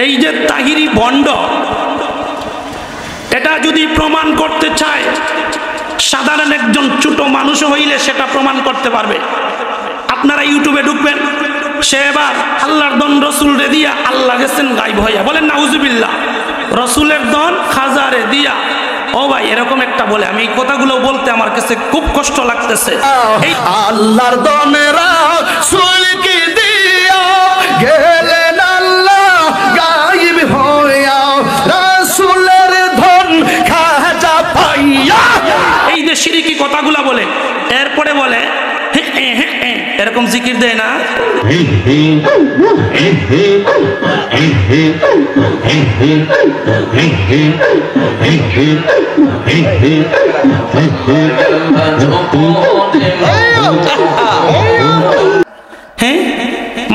এই যে তাহিরি ভণ্ড, এটা যদি প্রমাণ করতে চায় সাধারণ একজন ছোট মানুষ হইলে সেটা প্রমাণ করতে পারবে। আপনারা ইউটিউবে ঢুকবেন, সে এবার আল্লাহর দন রসুল রে দিয়া আল্লাহ গেছেন গায়েব হইয়া, বলেন নাউজুবিল্লাহ, রসুলের দন খাজারে দিয়া। ও ভাই, এরকম একটা বলে, আমি এই কথাগুলো বলতে আমার কাছে খুব কষ্ট লাগতেছে। আল্লাহর দনেরা সুলকি দিয়া গেলেন আল্লাহ গায়েব হইয়া, রাসূলের ধন খাজা পাইয়া। এই যে শিরকি কথাগুলো বলে, এরপরে বলে এরকম জিকির দেয় না,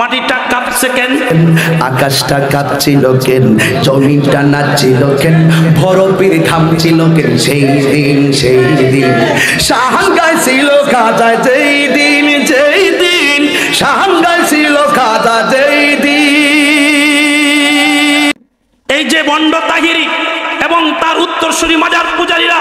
মাটিটা কাঁপছে কেন, আকাশটা কাঁপছিল কেন, জমিটা নাচছিল কেন, বরফের থামছিল কেন, সেই দিন সেই দিন শাহান গাইছিল খাজা, যেই দিন যেই দিন শাহান গাইছিল খাজা, যেই দিন। এই যে বন্ড তাহিরি এবং তার উত্তরসূরি মাজার পূজারীরা,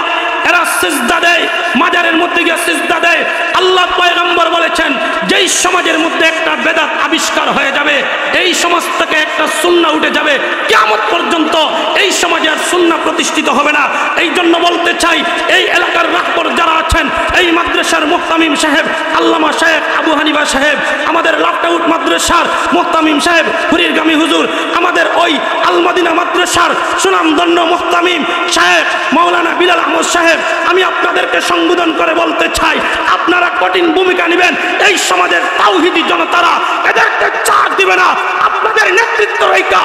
এরা সিজদা দেয়, মাজারের মধ্যে গিয়ে সিজদা দেয়। আল্লাহ পয়গম্বর বলেছেন, যেই সমাজের মধ্যে একটা বেদাত আবিষ্কার হয়ে যাবে, এই সমাজ থেকে একটা সুন্নাহ উঠে যাবে, কিয়ামত পর্যন্ত এই সমাজে আর সুন্নাহ প্রতিষ্ঠিত হবে না। এই জন্য বলতে চাই, এই এলাকার রাহবর যারা আছেন, এই মাদ্রাসার মুহতামিম সাহেব আল্লামা শেখ আবু হানিফা সাহেব, আমাদের লাফটাউট মাদ্রাসার মুহতামিম সাহেব হুরিরগামী হুজুর, আমাদের ওই আল মদিনা মাদ্রাসার সুনামধন্য মুহতামিম শেখ মাওলানা বিলাল আহমদ সাহেব, আমি আপনাদেরকে সম্বোধন করে বলতে চাই, আপনারা কঠিন ভূমিকা নেবেন। এই সমাজের তাওহীদি জনতারা এদেরকে চাপ দিবে না, আপনাদের নেতৃত্ব রেখা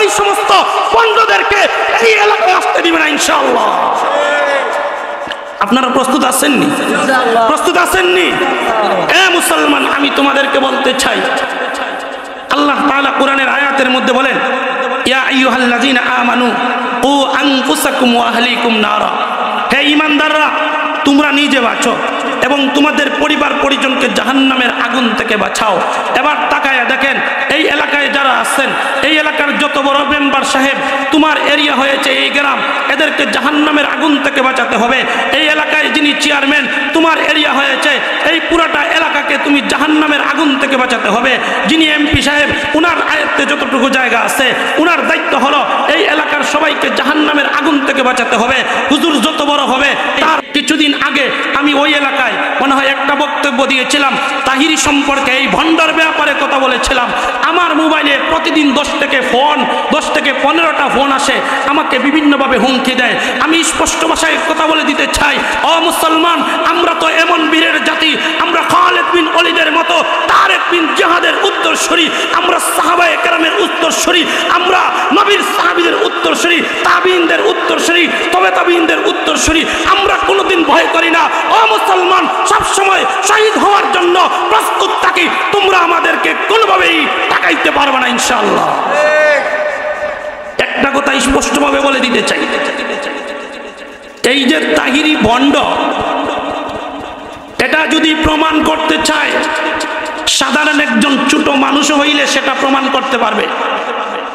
এই সমস্ত বন্ধুদেরকে এই এলাকায় আসতে দিবে না ইনশাআল্লাহ। আপনারা প্রস্তুত আছেননি? প্রস্তুত আছেননি? এ মুসলমান, আমি তোমাদেরকে বলতে চাই, আল্লাহ তাআলা কোরআনের আয়াতের মধ্যে বলেন, ইয়া আইয়ুহাল্লাযীনা আমানু কু আনফুসাকুম ওয়া আহলিকুম নারা, হে ঈমানদাররা, তোমরা নিজে বাঁচো এবং তোমাদের পরিবার পরিজনকে জাহান্নামের আগুন থেকে বাঁচাও। এবার তাকায়া দেখেন, এই এলাকায় যারা আছেন, এই এলাকার যত বড় মেম্বার সাহেব, তোমার এরিয়া হয়েছে এই গ্রাম, এদেরকে জাহান্নামের আগুন থেকে বাঁচাতে হবে। এই এলাকায় যিনি চেয়ারম্যান, তোমার এরিয়া হয়েছে, এই পুরাটা এলাকাকে তুমি জাহান্নামের আগুন থেকে বাঁচাতে হবে। যিনি এমপি সাহেব, উনার আয়ত্তে যতটুকু জায়গা আছে, উনার দায়িত্ব হলো এই এলাকার সবাইকে জাহান্নামের আগুন থেকে বাঁচাতে হবে। হুজুর যত বড় হবে, তার কিছুদিন আগে আমি ওই এলাকায় মনে হয় একটা বক্তব্য দিয়েছিলাম, তাহিরি সম্পর্কে, এই ভণ্ডার ব্যাপারে কথা বলেছিলাম। আমার মোবাইলে প্রতিদিন 10 থেকে 15টা ফোন আসে, আমাকে বিভিন্নভাবে হুমকি দেয়। আমি স্পষ্ট ভাষায় কথা বলে দিতে চাই, ও মুসলমান, আমরা তো এমন বীরের জাতি, আমরা খালিদ বিন ওলীদের মতো, তারেক বিন জিহাদের উত্তরসূরি, আমরা সাহাবায়ে কেরামের উত্তরসূরি, আমরা নবীর সাহাবীদের উত্তরসূরি, তাবিঈনদের উত্তরসূরি, তবে তাবিঈনদের উত্তরসূরি, আমরা কোনোদিন ভয় করি না। ও মুসলমান, সব সময় শহীদ হওয়ার জন্য প্রস্তুত থাকি, তোমরা আমাদেরকে কোনোভাবেই তাকাইতে পারবে না ইনশাআল্লাহ। একটা কথা স্পষ্টভাবে বলে দিতে চাই, এই যে তাহিরি ভণ্ড, এটা যদি প্রমাণ করতে চায় সাধারণ একজন ছোট মানুষ হইলে সেটা প্রমাণ করতে পারবে।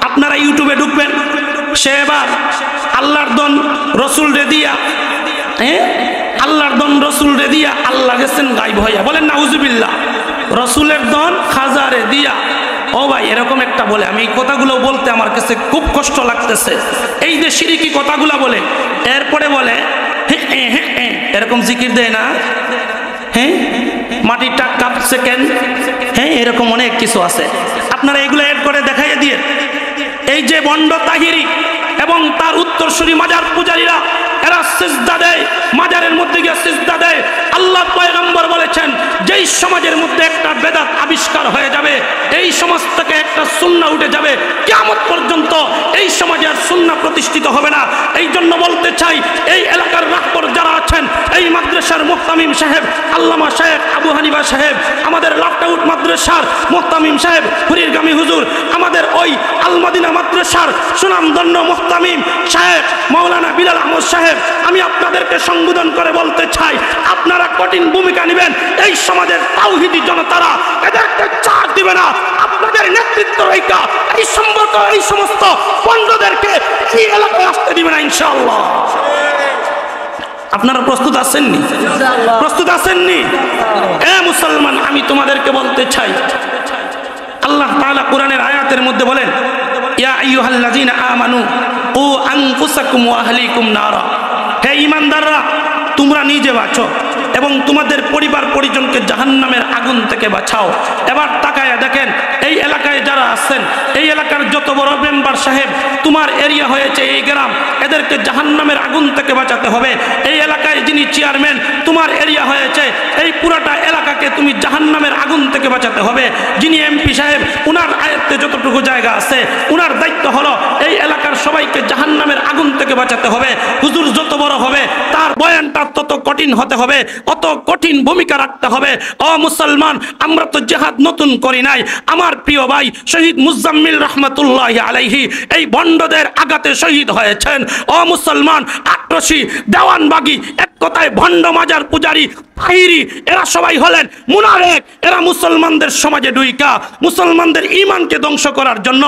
আপনারা ইউটিউবে ঢুকবেন, সে এবার আল্লাহর দন রসুল রে দিয়া, আল্লাহর দন রসুল রে দিয়া আল্লাহ গেছেন গায়েব হইয়া, বলেন নাউজুবিল্লাহ, রসুলের দন খাজারে দিয়া। ও ভাই, এরকম একটা বলে, আমি এই কথাগুলো বলতে আমার কাছে খুব কষ্ট লাগতেছে। এই যে শিরকি কথাগুলো বলে, এরপরে বলে এরকম জিকির দেয় না, মাটিটা কাঁপছে কেন, এরকম অনেক কিছু আছে। আপনারা এগুলো এড করে দেখাইয়া দিয়ে, এই যে বন্ড তাহিরি এবং তার উত্তরসূরি মাজার পূজারীরা, এরা সিজদা দেয়, মাজারের মধ্যে গিয়ে সিজদা দেয়। আল্লাহ পয়গম্বর বলেছেন, যেই সমাজের মধ্যে একটা বেদাত আবিষ্কার হয়ে যাবে, এই সমাজ থেকে একটা সুন্নাহ উঠে যাবে, কিয়ামত পর্যন্ত এই সমাজে আর সুন্নাহ প্রতিষ্ঠিত হবে না। এই জন্য বলতে চাই, এই এলাকার রাহবর যারা আছেন, এই মাদ্রাসার মুহতামিম সাহেব আল্লামা শেখ আবু হানিফা সাহেব, আমাদের লাফটাউট মাদ্রাসার মুহতামিম সাহেব হুরিরগামী হুজুর, আমাদের ওই আল মদিনা মাদ্রাসার সুনামধন্য মুহতামিম শেখ মাওলানা বিলাল আহমদ সাহেব, আমি আপনাদেরকে সম্বোধন করে বলতে চাই, আপনারা কঠিন ভূমিকা নেবেন। এই সমাজের তাওহীদি জনতারা এদেরকে চাপ দিবে না, আপনাদের নেতৃত্ব রেখা এই সম্পর্ক এই সমস্ত বন্ধুদেরকে এই এলাকায় আসতে দিবে না ইনশাআল্লাহ। আপনারা প্রস্তুত আছেননি? প্রস্তুত আছেননি? মুসলমান, আমি তোমাদেরকে বলতে চাই, আল্লাহ তাআলা কোরআনের আয়াতের মধ্যে বলেন, ইয়া আইয়ুহাল্লাযীনা আমানু কু আনফুসাকুম ওয়া আহলিকুম নারা। হে ঈমানদাররা, তোমরা নিজে বাঁচো এবং তোমাদের পরিবার পরিজনকে জাহান্নামের আগুন থেকে বাঁচাও। এবার তাকায়া দেখেন, এই এলাকায় যারা আছেন, এই এলাকার যত বড় মেম্বার সাহেব, তোমার এরিয়া হয়েছে এই গ্রাম, এদেরকে জাহান্নামের আগুন থেকে বাঁচাতে হবে। এই এলাকায় যিনি চেয়ারম্যান, তোমার এরিয়া হয়েছে, এই পুরাটা এলাকাকে তুমি জাহান্নামের আগুন থেকে বাঁচাতে হবে। যিনি এমপি সাহেব, উনার আয়ত্তে যতটুকু জায়গা আছে, উনার দায়িত্ব হলো এই এলাকার সবাইকে জাহান্নামের আগুন থেকে বাঁচাতে হবে। হুজুর যত বড় হবে, তার বয়ানটা তত কঠিন হতে হবে, অত কঠিন ভূমিকা রাখতে হবে। ও মুসলমান, আমরা তো জিহাদ নতুন করি নাই। আমার প্রিয় ভাই শহীদ মুজাম্মিল রহমতুল্লাহি আলাইহি এই ভণ্ডদের আঘাতে শহীদ হয়েছেন। ও মুসলমান, আট্রসি, দেওয়ানবাগি, এক কথায় ভণ্ড মাজার পূজারি, তাহিরি, এরা সবাই হলেন মুনাফিক। এরা মুসলমানদের সমাজে ঢুইকা মুসলমানদের ঈমানকে ধ্বংস করার জন্য,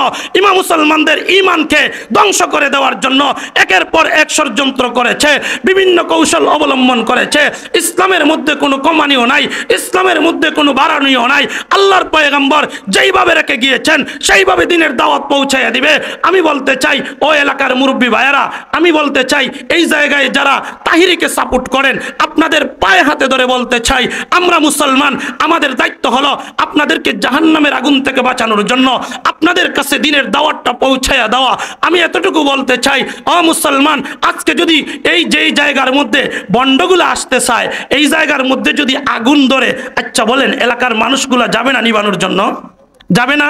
মুসলমানদের ঈমানকে ধ্বংস করে দেওয়ার জন্য একের পর এক ষড়যন্ত্র করেছে, বিভিন্ন কৌশল অবলম্বন করেছে। ইসলামের মধ্যে কোনো কমানিও নাই, ইসলামের মধ্যে কোনো বাড়ানিও নাই। আল্লাহর পয়গম্বর যেইভাবে রেখে গিয়েছেন সেইভাবে দিনের দাওয়াত পৌঁছাইয়া দিবে। আমি বলতে চাই, ও এলাকার মুরব্বী ভাইয়েরা, আমি বলতে চাই, এই জায়গায় যারা তাহিরিকে সাপোর্ট করেন, আপনাদের পায়ে হাতে ধরে বলতে চাই, আমরা মুসলমান, আমাদের দায়িত্ব হলো আপনাদেরকে জাহান্নামের আগুন থেকে বাঁচানোর জন্য আপনাদের কাছে দিনের দাওয়াতটা পৌঁছাইয়া দেওয়া। আমি এতটুকু বলতে চাই, ও মুসলমান, আজকে যদি এই যেই জায়গার মধ্যে বন্ডগুলো আসতে চায়, এই জায়গার মধ্যে যদি আগুন ধরে, আচ্ছা বলেন, এলাকার মানুষগুলো যাবে না নিবানোর জন্য? যাবে না?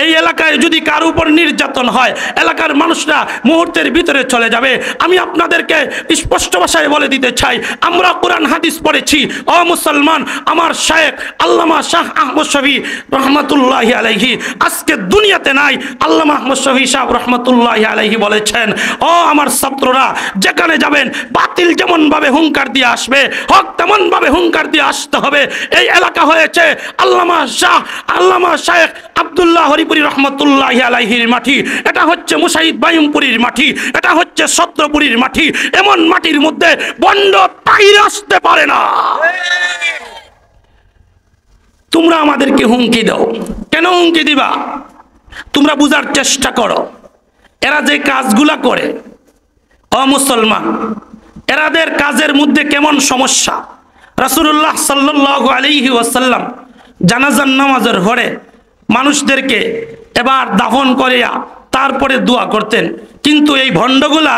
এই এলাকায় যদি কার উপর নির্যাতন হয়, এলাকার মানুষরা মুহূর্তের ভিতরে চলে যাবে। আমি আপনাদেরকে স্পষ্ট ভাষায় বলে দিতে চাই, আমরা কোরআন হাদিস পড়েছি। ও মুসলমান, আমার শায়েখ আল্লামা শাহ আহমদ শফী রহমতুল্লাহি আলাইহি আজকে দুনিয়াতে নাই। আল্লামা আহমদ শফী সাহেব রহমতুল্লাহি আলাইহি বলেছেন, ও আমার ছাত্ররা, যেখানে যাবেন বাতিল যেমন ভাবে হুঙ্কার দিয়ে আসবে, হক তেমন ভাবে হুঙ্কার দিয়ে আসতে হবে। এই এলাকা হয়েছে আল্লামা শায়েখ আব্দুল্লাহ হরিপুরি রহমতুল্লাহি আলাইহির মাটি, এটা হচ্ছে মুশাহিদ বাইমপুরীর মাটি, এটা হচ্ছে সত্রপুরীর মাটি। এমন মাটির মধ্যে বন্ড তাহির আসতে পারে না। তোমরা আমাদেরকে হুমকি দাও, কেন হুমকি দিবা? তোমরা বুঝার চেষ্টা করো, এরা যে কাজগুলা করে, ও মুসলমান, এরাদের কাজের মধ্যে কেমন সমস্যা। রাসূলুল্লাহ সাল্লাল্লাহু আলাইহি ওয়াসাল্লাম জানাজার নামাজের পরে মানুষদেরকে এবার দাফন করিয়া তারপরে দোয়া করতেন, কিন্তু এই ভণ্ডগুলা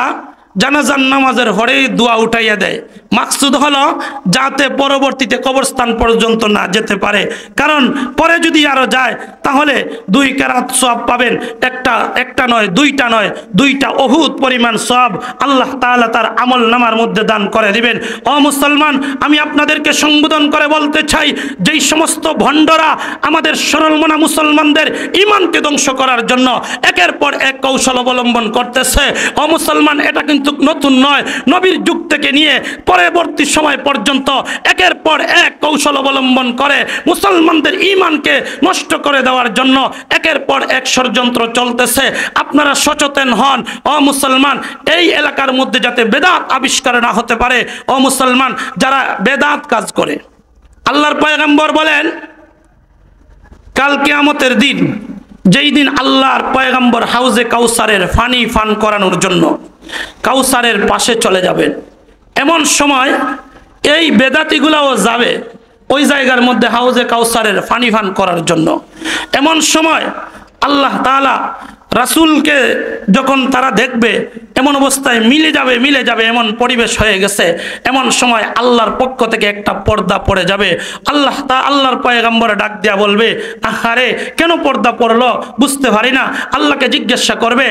জানাজার নামাজের পরেই দোয়া উঠাইয়া দেয়। মাকসুদ হলো যাতে পরবর্তীতে কবরস্থান পর্যন্ত না যেতে পারে, কারণ পরে যদি আরো যায় তাহলে 2 কেরাত সওয়াব পাবেন। একটা নয়, দুইটা নয়, 2টা উহুদ পরিমাণ সওয়াব আল্লাহ তাআলা তার আমল নামার মধ্যে দান করে দিবেন। ও মুসলমান, আমি আপনাদেরকে সম্বোধন করে বলতে চাই, যেই সমস্ত ভণ্ডরা আমাদের সরলমনা মুসলমানদের ঈমানকে ধ্বংস করার জন্য একের পর এক কৌশল অবলম্বন করতেছে, ও মুসলমান, এটা কিন্তু নতুন নয়। নবীর যুগ থেকে নিয়ে পরবর্তী সময় পর্যন্ত একের পর এক কৌশল অবলম্বন করে মুসলমানদের ঈমানকে নষ্ট করে দেওয়ার জন্য একের পর এক ষড়যন্ত্র চলতেছে। আপনারা সচেতন হন। ও মুসলমান, এই এলাকার মধ্যে যাতে বেদাত আবিষ্কার না হতে পারে। ও মুসলমান, যারা বেদাত কাজ করে, আল্লাহর পয়গম্বর বলেন, কাল কিয়ামতের দিন, যেই দিন আল্লাহর পয়গম্বর হাউজে কাউসারের পানি পান করানোর জন্য কাউসারের পাশে চলে যাবেন, এমন সময় এই বেদাতিগুলাও যাবে ওই জায়গার মধ্যে হাউজে কাউসারের পানি পান করার জন্য। এমন সময় আল্লাহ তাআলা রাসূলকে যখন তারা দেখবে, এমন অবস্থায় মিলে যাবে এমন পরিবেশ হয়ে গেছে, এমন সময় আল্লাহর পক্ষ থেকে একটা পর্দা পড়ে যাবে। আল্লাহর পয়গম্বর ডাক দিয়া বলবে, আহারে কেন পর্দা পড়লো বুঝতে পারি না। আল্লাহকে জিজ্ঞাসা করবে,